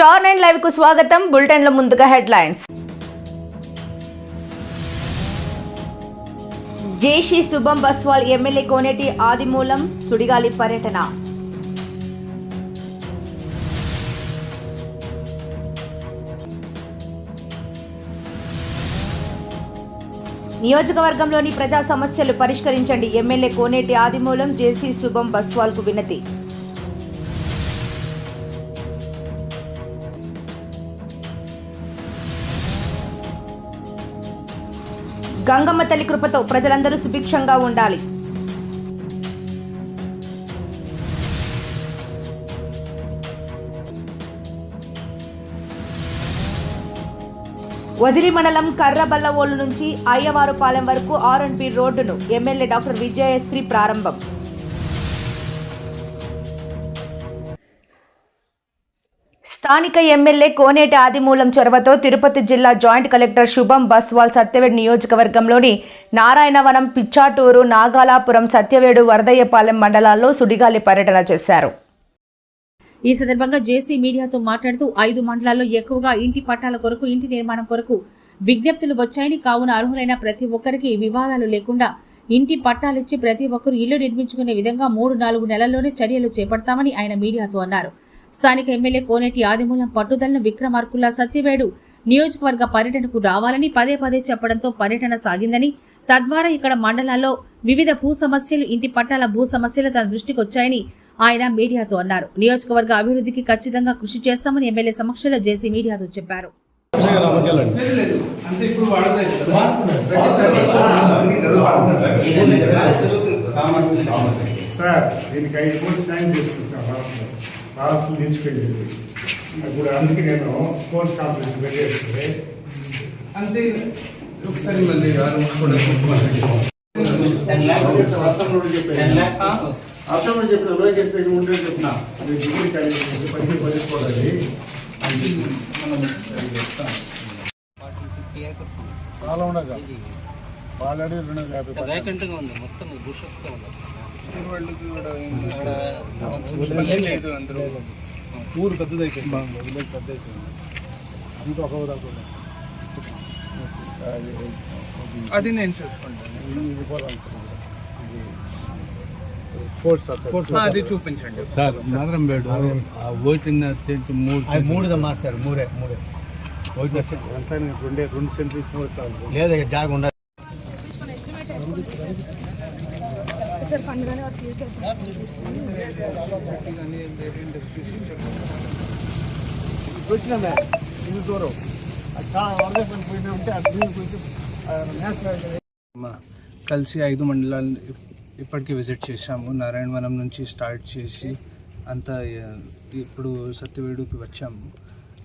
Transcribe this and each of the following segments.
Star 9 live కు స్వాగతం. Bulletin లో ముందుగా హెడ్లైన్స్. జేసీ శుభం బస్వాల్ ఎమ్మెల్యే కోనేటి ఆదిమూలం సుడిగాలి పర్యటన. నియోజకవర్గంలోని ప్రజా సమస్యలు పరిష్కరించండి. ఎమ్మెల్యే కోనేటి ఆదిమూలం జేసీ శుభం బస్వాల్ కు వినతి. గంగమ్మ తల్లి కృపతో ప్రజలందరూ సుభిక్షంగా ఉండాలి. వజిలి మండలం కర్రబల్లవోలు నుంచి అయ్యవారుపాలెం వరకు R&B రోడ్డును ఎమ్మెల్యే డాక్టర్ విజయశ్రీ ప్రారంభం. స్థానిక ఎమ్మెల్యే కోనేటి ఆదిమూలం చొరవతో తిరుపతి జిల్లా జాయింట్ కలెక్టర్ శుభం బస్వాల్ సత్యవేడు నియోజకవర్గంలోని నారాయణవనం, పిచ్చాటూరు, నాగాలాపురం, సత్యవేడు, వరదయ్యపాలెం మండలాల్లో సుడిగాలి పర్యటన చేశారు. ఈ సందర్భంగా జేసీ మీడియాతో మాట్లాడుతూ 5 మండలాల్లో ఎక్కువగా ఇంటి పట్టాల కొరకు, ఇంటి నిర్మాణం కొరకు విజ్ఞప్తులు వచ్చాయని, కావున అర్హులైన ప్రతి ఒక్కరికి వివాదాలు లేకుండా ఇంటి పట్టాలిచ్చి ప్రతి ఒక్కరూ ఇల్లు నిర్మించుకునే విధంగా 3-4 నెలల్లోనే చర్యలు చేపడతామని ఆయన మీడియాతో అన్నారు. స్థానిక ఎమ్మెల్యే కోనేటి ఆదిమూలం పట్టుదలను విక్రమార్కుల్లా సత్యవేడు నియోజకవర్గ పర్యటనకు రావాలని పదే చెప్పడంతో పర్యటన సాగిందని, తద్వారా ఇక్కడ మండలాల్లో వివిధ భూ సమస్యలు, ఇంటి పట్టాల భూ సమస్యలు తన దృష్టికి వచ్చాయని ఆయన మీడియాతో అన్నారు. నియోజకవర్గ అభివృద్ధికి ఖచ్చితంగా కృషి చేస్తామని ఎమ్మెల్యే సమక్షంలో జేసీ మీడియాతో చెప్పారు. రాష్ట్రం తీసుకెళ్ళింది ఇప్పుడు అందుకే నేను స్పోర్ట్స్ కాంపిటీషన్ పెట్టేస్తే అంతే ఒకసారి మళ్ళీ అసలు చెప్పిన రోజు చెప్తే ఉంటే చెప్పిన పదిపోవాలి చాలా ఉండగా ఆల్రెడీ 250 ఉంది మొత్తం బుషెస్గా ఉంది. ఊరు పెద్దదైపోయింది, పెద్దయిపోయింది ఇంకా ఒక అది నేను చూసుకుంటాను. అది చూపించండి సార్. మదరంబేడు మూడు మార్చారు, మూడే ఎంత 2 సెంట్లు లేదా జాగా ఉండాలి. కలిసి 5 మండలాలు ఇప్పటికీ విజిట్ చేశాము. నారాయణవనం నుంచి స్టార్ట్ చేసి అంతా ఇప్పుడు సత్యవేడుకి వచ్చాము.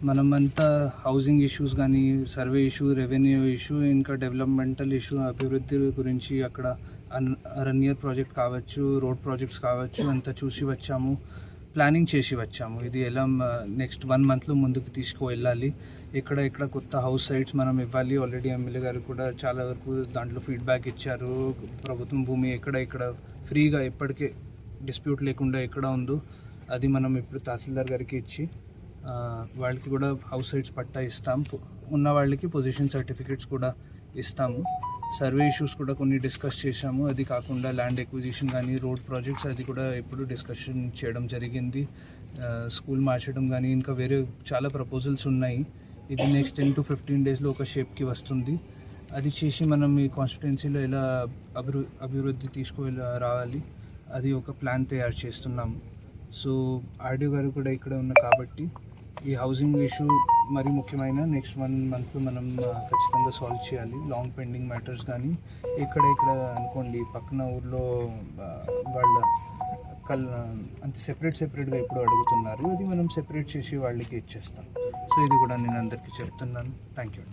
మనమంతా హౌసింగ్ ఇష్యూస్ కానీ, సర్వే ఇష్యూ, రెవెన్యూ ఇష్యూ, ఇంకా డెవలప్మెంటల్ ఇష్యూ, అభివృద్ధి గురించి అక్కడ అరణ్య ప్రాజెక్ట్ కావచ్చు, రోడ్ ప్రాజెక్ట్స్ కావచ్చు, అంతా చూసి వచ్చాము, ప్లానింగ్ చేసి వచ్చాము. ఇది ఎలా నెక్స్ట్ 1 మంత్లో ముందుకు తీసుకువెళ్ళాలి. ఇక్కడ కొత్త హౌస్ సైట్స్ మనం ఇవ్వాలి. ఆల్రెడీ ఎమ్మెల్యే గారు కూడా చాలా వరకు దాంట్లో ఫీడ్బ్యాక్ ఇచ్చారు. ప్రభుత్వం భూమి ఇక్కడ ఫ్రీగా ఎప్పటికే డిస్ప్యూట్ లేకుండా ఎక్కడ ఉందో అది మనం ఇప్పుడు తహసీల్దార్ గారికి ఇచ్చి వాళ్ళకి కూడా హౌస్ సైట్స్ పట్టా ఇస్తాం. ఉన్న వాళ్ళకి పొజిషన్ సర్టిఫికేట్స్ కూడా ఇస్తాము. సర్వే ఇష్యూస్ కూడా కొన్ని డిస్కస్ చేశాము. అది కాకుండా ల్యాండ్ ఎక్విజిషన్ కానీ, రోడ్ ప్రాజెక్ట్స్ అది కూడా ఇప్పుడు డిస్కషన్ చేయడం జరిగింది. స్కూల్ మార్చడం కానీ, ఇంకా వేరే చాలా ప్రపోజల్స్ ఉన్నాయి. ఇది నెక్స్ట్ 10 to 15 డేస్లో ఒక షేప్కి వస్తుంది. అది చేసి మనం ఈ కాన్స్టిట్యున్సీలో ఎలా అభివృద్ధి రావాలి అది ఒక ప్లాన్ తయారు చేస్తున్నాము. సో ఆర్డీఓ గారు కూడా ఇక్కడ ఉన్న కాబట్టి ఈ హౌసింగ్ ఇష్యూ మరీ ముఖ్యమైన నెక్స్ట్ 1 మంత్లో మనం ఖచ్చితంగా సాల్వ్ చేయాలి. లాంగ్ పెండింగ్ మ్యాటర్స్ కానీ ఇక్కడ అనుకోండి పక్కన ఊర్లో వాళ్ళ అంత సెపరేట్గా ఎప్పుడు అడుగుతున్నారు. ఇది మనం సెపరేట్ చేసి వాళ్ళకి ఇచ్చేస్తాం. సో ఇది కూడా నేను అందరికీ చెప్తున్నాను. Thank you.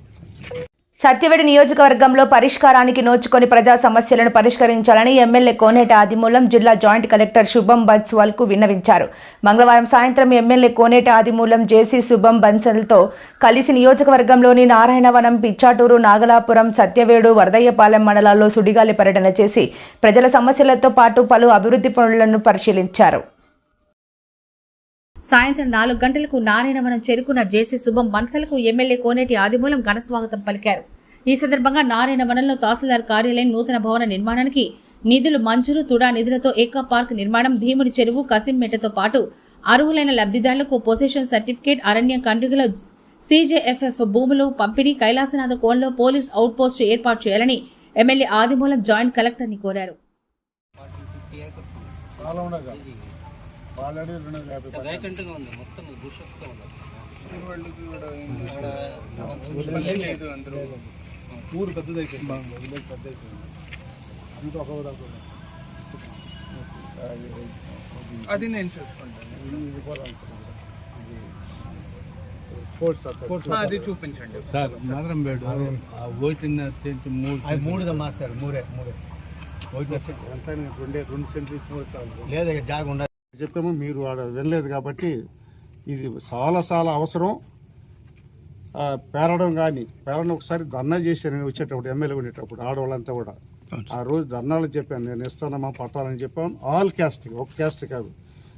సత్యవేడు నియోజకవర్గంలో పరిష్కారానికి నోచుకొని ప్రజా సమస్యలను పరిష్కరించాలని ఎమ్మెల్యే కోనేటి ఆదిమూలం జిల్లా జాయింట్ కలెక్టర్ శుభం బన్సల్ కు విన్నవించారు. మంగళవారం సాయంత్రం ఎమ్మెల్యే కోనేటి ఆదిమూలం జేసీ శుభం బన్సల్తో కలిసి నియోజకవర్గంలోని నారాయణవనం, పిచ్చాటూరు, నాగలాపురం, సత్యవేడు, వరదయ్యపాలెం మండలాల్లో సుడిగాలి పర్యటన చేసి ప్రజల సమస్యలతో పాటు పలు అభివృద్ధి పనులను పరిశీలించారు. సాయంత్రం 4 గంటలకు నారాయణవనం చేరుకున్న జేసీ శుభం బన్సలకు ఎమ్మెల్యే కోనేటి ఆదిమూలం ఘనస్వాగతం పలికారు. ఈ సందర్భంగా నారాయణవనంలో తహసీల్దార్ కార్యాలయం నూతన భవన నిర్మాణానికి నిధులు మంజూరు, తుడా నిధులతో ఏకా పార్క్ నిర్మాణం, భీముని చెరువు, కసింమెట్టతో పాటు అర్హులైన లబ్ధిదారులకు పొజిషన్ సర్టిఫికేట్, అరణ్య కండ్రిగలో CJFF భూములు పంపిణీ, కైలాసనాథ కోన్లో పోలీస్ అవుట్ పోస్ట్ ఏర్పాటు చేయాలని ఎమ్మెల్యే ఆదిమూలం జాయింట్ కలెక్టర్ని కోరారు. ఊరు పెద్దదైపోయింది, అది నేను చూసుకుంటాను. అది చూపించండి సార్. మదరంబేడు మూడుగా మార్చారు. మూడే ఎంత రెండు సెంట్లు లేదా జాగా ఉండాలి చెప్పాము. మీరు ఆడ వినలేదు కాబట్టి ఇది చాలా అవసరం. పేరడం కానీ ఒకసారి ధర్నా చేశాను నేను వచ్చేటప్పుడు, ఎమ్మెల్యే ఉండేటప్పుడు. ఆడవాళ్ళంతా కూడా ఆ రోజు ధర్నాలు చెప్పాను, నేను ఇస్తానమ్మా పట్టాలని చెప్పాను. ఆల్ క్యాస్ట్, ఒక క్యాస్ట్ కాదు.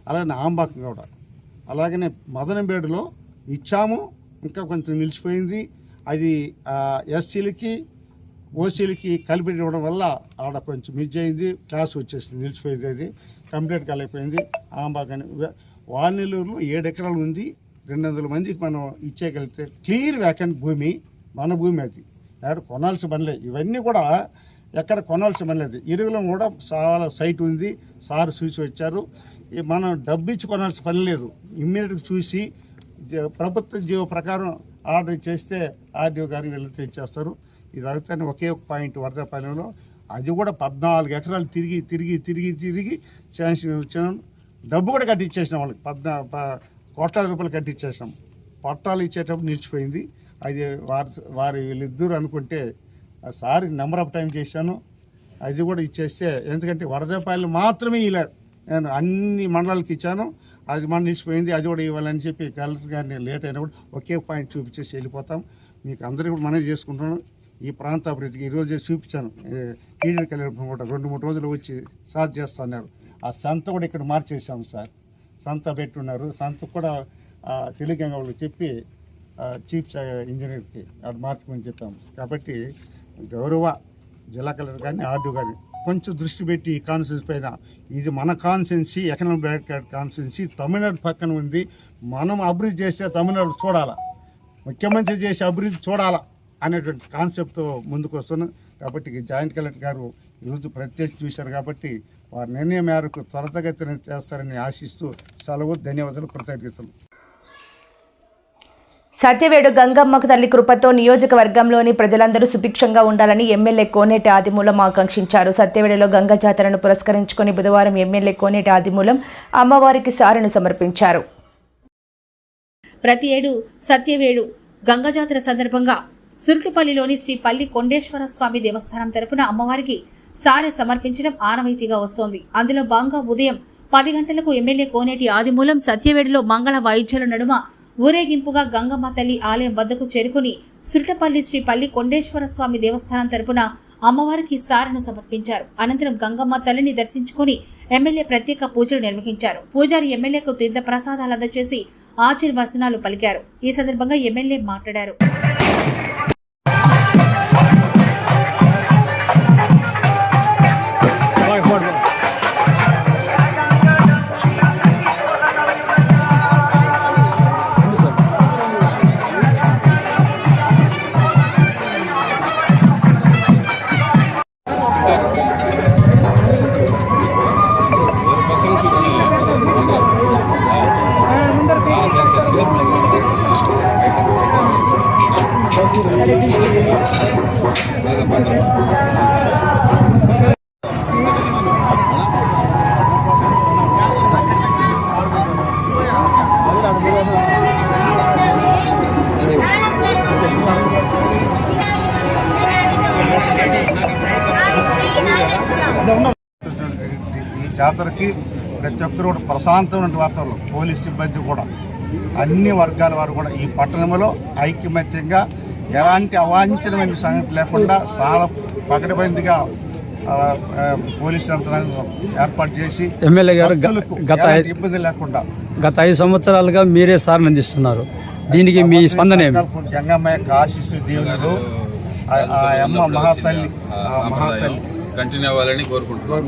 అలాగే ఆంబాకం కూడా అలాగనే మదనంబేడులో ఇచ్చాము, ఇంకా కొంచెం నిలిచిపోయింది. అది ఎస్సీలకి ఓసీలకి కలిపి ఇవ్వడం వల్ల ఆడ కొంచెం మిస్ అయింది, క్లాస్ వచ్చేసింది, నిలిచిపోయింది. అది కంప్లీట్ కలిగిపోయింది. ఆంబాకని వానెలూరులో 7 ఎకరాలు ఉంది. 200 మందికి మనం ఇచ్చేయగలిగితే క్లియర్ వ్యాకెంట్ భూమి, మన భూమి. అది ఎక్కడ కొనాల్సిన పనిలేదు. ఇవన్నీ కూడా ఎక్కడ కొనాల్సిన పనిలేదు. ఇరుగులో కూడా చాలా సైట్ ఉంది, సార్ చూసి వచ్చారు. మనం డబ్బు ఇచ్చి కొనాల్సిన పని లేదు. ఇమ్మీడియట్గా చూసి ప్రభుత్వ జీవో ప్రకారం ఆర్డర్ చేస్తే ఆర్డీఓ గారికి వెళ్తే ఇచ్చేస్తారు. ఇది అవుతానే ఒకే ఒక పాయింట్ వరదపాలెంలో, అది కూడా 14 ఎకరాలు తిరిగి శాంక్షన్ ఇచ్చాను. డబ్బు కూడా కట్టించేసినాం వాళ్ళకి, 14 కోట్ల రూపాయలు కట్టించేసినాం. పట్టాలు ఇచ్చేటప్పుడు నిలిచిపోయింది. అది వారి వీళ్ళిద్దరు అనుకుంటే సార్ నెంబర్ ఆఫ్ టైం చేశాను, అది కూడా ఇచ్చేస్తే. ఎందుకంటే వరదపాలెం మాత్రమే ఇలా నేను అన్ని మండలాలకు ఇచ్చాను, అది మనం నిలిచిపోయింది. అది కూడా ఇవ్వాలని చెప్పి కలెక్టర్ గారిని లేట్ అయినా కూడా ఒకే పాయింట్ చూపించేసి వెళ్ళిపోతాం. మీకు అందరికీ కూడా మనవి చేసుకుంటున్నాను. ఈ ప్రాంత అభివృద్ధికి ఈరోజు చూపించాను. టీడీ కళ్యాణం కూడా 2-3 రోజులు వచ్చి సార్ చేస్తున్నారు. ఆ సంత కూడా ఇక్కడ మార్చేసాము సార్, సంత పెట్టున్నారు. సంత కూడా టెలికాం వాళ్ళకి చెప్పి చీఫ్ ఇంజనీర్కి అది మార్చుకొని చెప్పాము. కాబట్టి గౌరవ జిల్లా కలెక్టర్ కానీ ఆర్డీఓ కానీ కొంచెం దృష్టి పెట్టి ఈ కాన్స్టిట్యూన్సీ పైన, ఇది మన constituency, economic backward constituency, Tamil Nadu పక్కన ఉంది. మనం అభివృద్ధి చేస్తే తమిళనాడు చూడాలా, ముఖ్యమంత్రి చేసే అభివృద్ధి చూడాలా అనేటువంటి కాన్సెప్ట్తో ముందుకు వస్తున్నాం. కాబట్టి జాయింట్ కలెక్టర్ గారు ఈరోజు ప్రత్యేక చూశారు కాబట్టి వారి నిర్ణయం మేరకు త్వరితగతిన చేస్తారని ఆశిస్తూ సెలవు. ధన్యవాదాలు, కృతజ్ఞతలు. సత్యవేడు గంగమ్మకు తల్లి కృపతో నియోజకవర్గంలోని ప్రజలందరూ సుభిక్షంగా ఉండాలని ఎమ్మెల్యే కోనేటి ఆదిమూలం ఆకాంక్షించారు. సత్యవేడులో గంగ జాతరను పురస్కరించుకొని బుధవారం ఎమ్మెల్యే కోనేటి ఆదిమూలం అమ్మవారికి సారెను సమర్పించారు. ప్రతి ఏడు సత్యవేడు గంగ జాతర సందర్భంగా సురుటుపల్లిలోని శ్రీ పల్లి కొండేశ్వర స్వామి దేవస్థానం తరపున అమ్మవారికి సారె సమర్పించడం ఆనవాయితీగా వస్తోంది. అందులో భాగంగా ఉదయం 10 గంటలకు ఎమ్మెల్యే కోనేటి ఆదిమూలం సత్యవేడులో మంగళ వాయిద్యాల నడుమ ఊరేగింపుగా గంగమ్మ తల్లి ఆలయం వద్దకు చేరుకుని సురుటపల్లి శ్రీ పల్లి కొండేశ్వర స్వామి దేవస్థానం తరపున అమ్మవారికి సారెను సమర్పించారు. అనంతరం గంగమ్మ తల్లిని దర్శించుకుని ఎమ్మెల్యే ప్రత్యేక పూజలు నిర్వహించారు. పూజారి ఎమ్మెల్యేకు తీర్థ ప్రసాదాలు అందజేసి ఆశీర్వచనాలు పలికారు. ఈ సందర్భంగా ఎమ్మెల్యే మాట్లాడారు. ఈ జాతరకి ప్రతి ఒక్కరు కూడా ప్రశాంతమైన వాతావరణం, పోలీస్ సిబ్బంది కూడా అన్ని వర్గాల వారు కూడా ఈ పట్టణంలో ఐకమత్యంగా ఎలాంటి అవాంఛనమైన సంగతి లేకుండా చాలా పకడ్బందీగా పోలీసు యంత్రాంగం ఏర్పాటు చేసి ఎమ్మెల్యే గారు ఇబ్బంది లేకుండా గత 5 సంవత్సరాలుగా మీరే సార్ అందిస్తున్నారు. దీనికి మీ స్పందన ఏమి? గంగమ్మ యొక్క ఆశీస్సు దీవులు ఆ అమ్మ మహాతల్లి కంటిన్యూ అవ్వాలని కోరుకుంటున్నాం.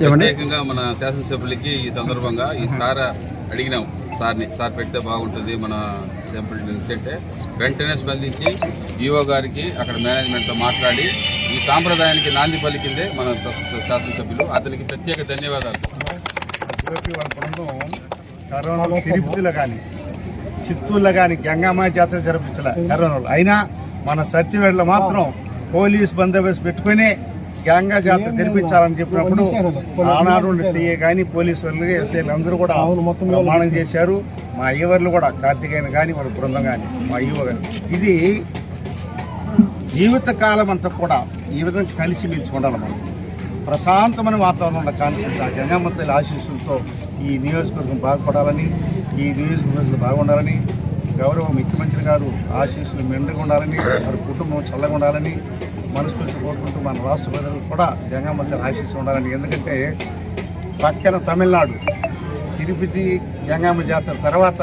ప్రత్యేకంగా మన శాసనసభ్యులకి ఈ సందర్భంగా ఈ సార్ అడిగినాం, సార్ పెడితే బాగుంటుంది మన శాంపుల్ నుంచి అంటే వెంటనే స్పందించి ఈఓ గారికి అక్కడ మేనేజ్మెంట్తో మాట్లాడి ఈ సాంప్రదాయానికి నాంది పలికిందే మన శాసనసభ్యులు. అతనికి ప్రత్యేక ధన్యవాదాలు. వాళ్ళ బృందం కరోనాలో తిరుపతిలో కానీ చిత్తూరులో కానీ గంగమ్మ జాతర జరిపించలే కరోనాలో. అయినా మన సత్యవేడలో మాత్రం పోలీస్ బందోబస్తు పెట్టుకుని గంగా జాతర జరిపించాలని చెప్పినప్పుడు ఆనాడు సీఏ కానీ పోలీసు వాళ్ళు ఎస్ఐలు అందరూ కూడా ప్రమాణం చేశారు. మా ఈవర్లు కూడా కార్తికేయన్ కానీ వాళ్ళ బృందం కానీ మా ఈవో కానీ ఇది జీవితకాలం అంతా కూడా ఈ విధంగా కలిసిమెలిసి ఉండాలి. మనం ప్రశాంతమైన వాతావరణంలో కాన్ఫరెన్స్ ఆ గంగమ్మ తల్లి ఆశీస్సులతో ఈ నియోజకవర్గం బాగుపడాలని, ఈ నియోజకవర్గంలో బాగుండాలని, గౌరవ ముఖ్యమంత్రి గారు ఆశీస్సులు మెండుగా ఉండాలని, వారి కుటుంబం చల్లగా ఉండాలని మనస్ఫూర్తి కోరుకుంటూ మన రాష్ట్ర ప్రజలకు కూడా గంగమ్మ తల్లి ఆశీస్సులు ఉండాలని. ఎందుకంటే పక్కన తమిళనాడు తిరుపతి గంగమ్మ జాతర తర్వాత,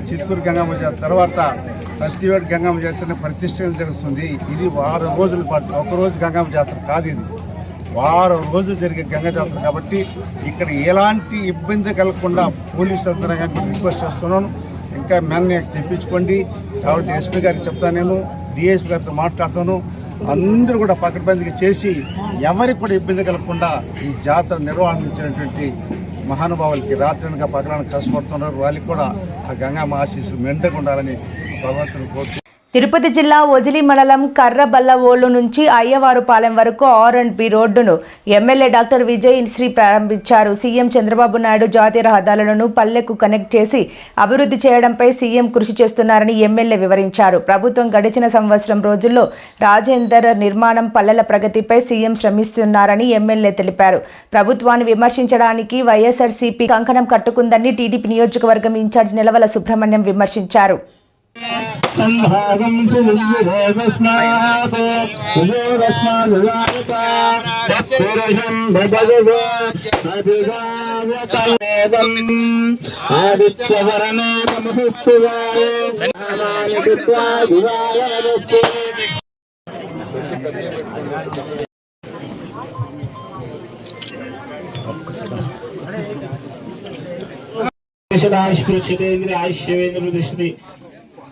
చిత్తూరు గంగమ్మ జాతర తర్వాత సత్యవేడు గంగమ్మ జాతరని ప్రతిష్ఠించడం జరుగుతుంది. ఇది 6 రోజుల పాటు, ఒకరోజు గంగమ్మ జాతర కాదు, ఇది 6 రోజులు జరిగే గంగ జాతర. కాబట్టి ఇక్కడ ఎలాంటి ఇబ్బంది కలగకుండా పోలీసు యంత్రాంగాన్ని రిక్వెస్ట్ చేస్తున్నాను. ఇంకా మెన్ని తెప్పించుకోండి. కాబట్టి ఎస్పీ గారికి చెప్తానేమో, డిఎస్పీ గారితో మాట్లాడుతాను. అందరూ కూడా పకడ్బందీగా చేసి ఎవరికి కూడా ఇబ్బంది కలగకుండా ఈ జాతర నిర్వహించినటువంటి మహానుభావులకి రాత్రినగా పగలనగా కష్టపడుతున్నారు. వాళ్ళకి కూడా ఆ గంగమ్మ ఆశీస్సులు మెండుగా ఉండాలని భగవంతుని కోరుతూ తిరుపతి జిల్లా ఓజిలి మండలం కర్రబల్లవోలు నుంచి అయ్యవారుపాలెం వరకు R&B రోడ్డును ఎమ్మెల్యే డాక్టర్ విజయ్ శ్రీ ప్రారంభించారు. సీఎం చంద్రబాబు నాయుడు జాతీయ రహదారులను పల్లెకు కనెక్ట్ చేసి అభివృద్ధి చేయడంపై సీఎం కృషి చేస్తున్నారని ఎమ్మెల్యే వివరించారు. ప్రభుత్వం గడిచిన సంవత్సరం రోజుల్లో రాజేందర్ నిర్మాణం, పల్లెల ప్రగతిపై సీఎం శ్రమిస్తున్నారని ఎమ్మెల్యే తెలిపారు. ప్రభుత్వాన్ని విమర్శించడానికి వైఎస్ఆర్సీపీ కంకణం కట్టుకుందని టీడీపీ నియోజకవర్గం ఇన్ఛార్జ్ నిలవల సుబ్రహ్మణ్యం విమర్శించారు.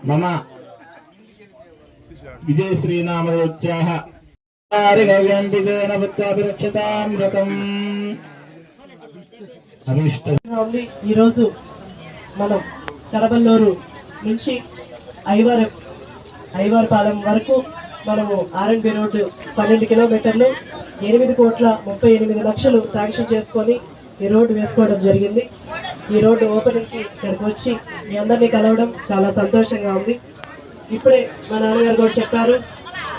మమ విజయ శ్రీనామోచ్చాహ ఈరోజు మనం కరబల్లూరు నుంచి ఐవారుపాలెం వరకు మనము R&B రోడ్డు 12 కిలోమీటర్లు 8,38,00,000 శాంక్షన్ చేసుకొని ఈ రోడ్డు వేసుకోవడం జరిగింది. ఈ రోడ్డు ఓపెనింగ్కి ఇక్కడికి వచ్చి మీ అందరినీ కలవడం చాలా సంతోషంగా ఉంది. ఇప్పుడే మా నాన్నగారు కూడా చెప్పారు,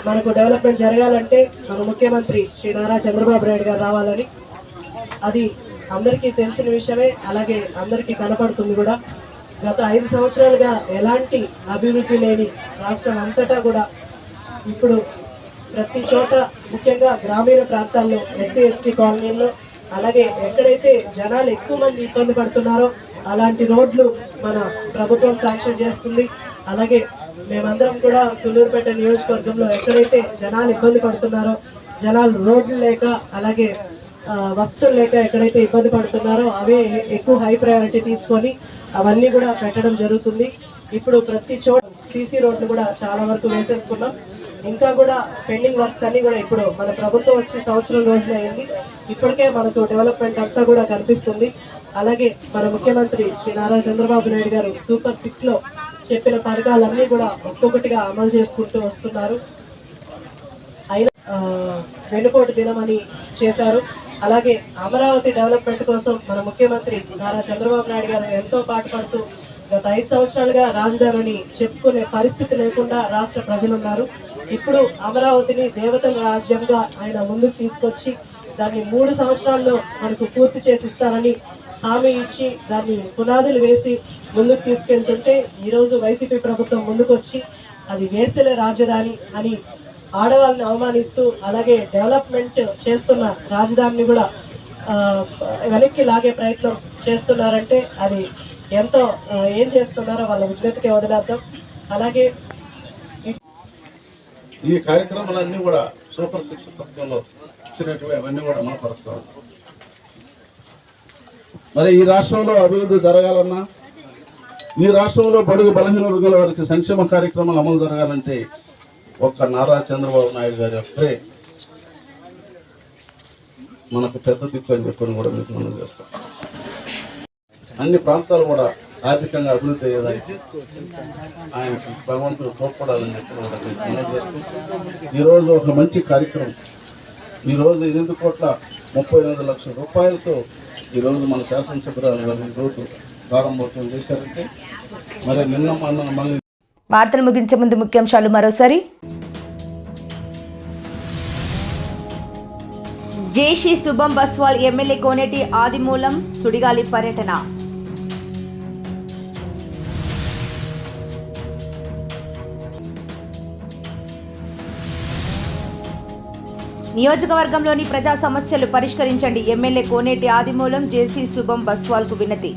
మనకు డెవలప్మెంట్ జరగాలంటే మన ముఖ్యమంత్రి శ్రీ నారా చంద్రబాబు నాయుడు గారు రావాలని. అది అందరికీ తెలిసిన విషయమే, అలాగే అందరికీ కనపడుతుంది కూడా. గత 5 సంవత్సరాలుగా ఎలాంటి అభివృద్ధి లేని రాష్ట్రం అంతటా కూడా ఇప్పుడు ప్రతి చోట, ముఖ్యంగా గ్రామీణ ప్రాంతాల్లో, SC/ST కాలనీల్లో, అలాగే ఎక్కడైతే జనాలు ఎక్కువ మంది ఇబ్బంది పడుతున్నారో అలాంటి రోడ్లు మన ప్రభుత్వం శాంక్షన్ చేస్తుంది. అలాగే మేమందరం కూడా సులూరుపేట నియోజకవర్గంలో ఎక్కడైతే జనాలు ఇబ్బంది పడుతున్నారో, జనాలు రోడ్లు లేక అలాగే వస్తువులు లేక ఎక్కడైతే ఇబ్బంది పడుతున్నారో అవే ఎక్కువ హై ప్రయారిటీ తీసుకొని అవన్నీ కూడా పెట్టడం జరుగుతుంది. ఇప్పుడు ప్రతి చోట సీసీ రోడ్లు కూడా చాలా వరకు వేసేసుకున్నాం. ఇంకా కూడా పెండింగ్ వర్క్స్ అన్ని కూడా ఇప్పుడు మన ప్రభుత్వం వచ్చి సంవత్సరం రోజులు అయింది. ఇప్పటికే మనకు డెవలప్మెంట్ అంతా కూడా కనిపిస్తుంది. అలాగే మన ముఖ్యమంత్రి శ్రీ నారా చంద్రబాబు నాయుడు గారు Super 6లో చెప్పిన పథకాలన్నీ కూడా ఒక్కొక్కటిగా అమలు చేసుకుంటూ వస్తున్నారు. అయినా వెనుకోటి దినమని చేశారు. అలాగే అమరావతి డెవలప్మెంట్ కోసం మన ముఖ్యమంత్రి నారా చంద్రబాబు నాయుడు గారు ఎంతో పాటుపడుతూ గత 5 సంవత్సరాలుగా రాజధానిని చెప్పుకునే పరిస్థితి లేకుండా రాష్ట్ర ప్రజలు ఉన్నారు. ఇప్పుడు అమరావతిని దేవతల రాజ్యంగా ఆయన ముందుకు తీసుకొచ్చి దాన్ని 3 సంవత్సరాల్లో మనకు పూర్తి చేసి ఇస్తారని హామీ ఇచ్చి దాన్ని పునాదులు వేసి ముందుకు తీసుకెళ్తుంటే ఈరోజు వైసీపీ ప్రభుత్వం ముందుకు వచ్చి అది వేసలే రాజధాని అని ఆడవాళ్ళని అవమానిస్తూ అలాగే డెవలప్మెంట్ చేస్తున్న రాజధానిని కూడా వెనక్కి లాగే ప్రయత్నం చేస్తున్నారంటే అది ఎంతో ఏం చేస్తున్నారో వాళ్ళ విజ్ఞతకే వదిలేద్దాం. అలాగే ఈ కార్యక్రమాలన్నీ కూడా సూపర్ 6 పథకంలో ఇచ్చినటువంటి అవన్నీ కూడా అమలుపరుస్తాం. మరి ఈ రాష్ట్రంలో అభివృద్ధి జరగాలన్నా, ఈ రాష్ట్రంలో బడుగు బలహీన వర్గాల వారికి సంక్షేమ కార్యక్రమాలు అమలు జరగాలంటే ఒక్క నారా చంద్రబాబు నాయుడు గారి ఒక్కరే మనకు పెద్ద దిక్కు అని చెప్పని కూడా మీకు మనం చేస్తాం. అన్ని ప్రాంతాలు కూడా ఆర్థికంగా అభివృద్ధి అయ్యేదానికి ఆయన భగవంతుడు తోడ్పడాలని చెప్పి మనం చేస్తూ ఈరోజు ఒక మంచి కార్యక్రమం, ఈరోజు 8,38 లక్షల రూపాయలతో ఈరోజు మన శాసనసభ్యురాలు గారు ఈరోజు ప్రారంభోత్సవం చేశారంటే మరి నిన్న మళ్ళీ వార్తలు ముగించే ముందు ముఖ్యాంశాలు మరోసారి. జేసీ శుభం బస్వాల్ ఎమ్మెల్యే కోనేటి ఆదిమూలం సుడిగాలి పర్యటన. నియోజకవర్గంలోని ప్రజా సమస్యలు పరిష్కరించండి, ఎమ్మెల్యే కోనేటి ఆదిమూలం జేసీ శుభం బస్వాల్కు వినతి.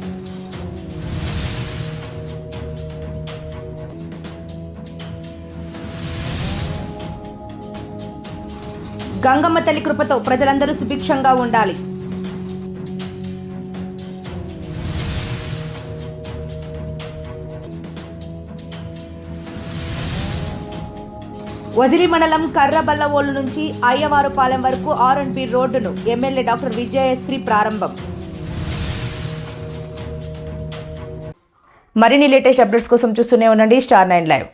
గంగమ్మ తల్లి కృపతో ప్రజలందరూ సుభిక్షంగా ఉండాలి. వజిలి మండలం కర్రబల్లవోలు నుంచి అయ్యవారుపాలెం వరకు R&B రోడ్డును ఎమ్మెల్యే డాక్టర్ విజయశ్రీ ప్రారంభం. మరిన్ని లేటెస్ట్ అప్డేట్స్ కోసం చూస్తూనే ఉండండి స్టార్ 9 లైవ్.